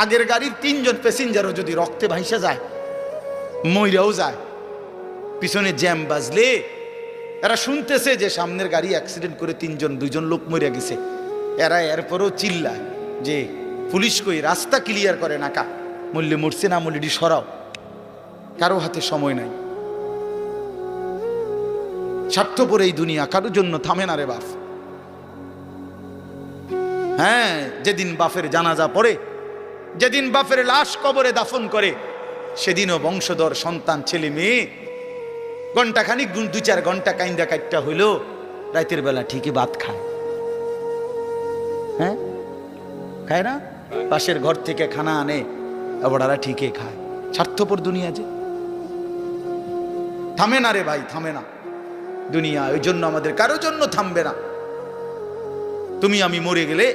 আগের গাড়ির 3 জন প্যাসেঞ্জারও যদি রক্তে ভাইসা যায়, মইরাও যায়, পিছনে জ্যাম বাজলে এরা শুনতেছে যে সামনের গাড়ি অ্যাক্সিডেন্ট করে 2জন লোক মরে গেছে, এরা এরপরও চিল্লায় যে পুলিশ কই, রাস্তা ক্লিয়ার করে নাকা, মরলে মরছে, না মরলে সরাও। কারো হাতে সময় নাই। স্বার্থপর এই দুনিয়া, কারোর জন্য থামে না রে বাপ। হ্যাঁ, যেদিন বাপের জানাজা পড়ে, যেদিন বাপের লাশ কবরে দাফন করে, সেদিনও বংশধর সন্তান ছেলে মেয়ে ঘন্টাখানিক 2-4 ঘন্টা কাইন্দা কাইটটা হইল, রাতের বেলা ঠিকই ভাত খায়। হ্যাঁ, খায় না? পাশের ঘর থেকে খানা আনে, ওরা ঠিকই খায়। স্বার্থপর দুনিয়া যে, থামে না রে ভাই, থামে না দুনিয়া। ওই জন্য আমাদের কারোর জন্য থামবে না। তুমি আমি মরে গেলে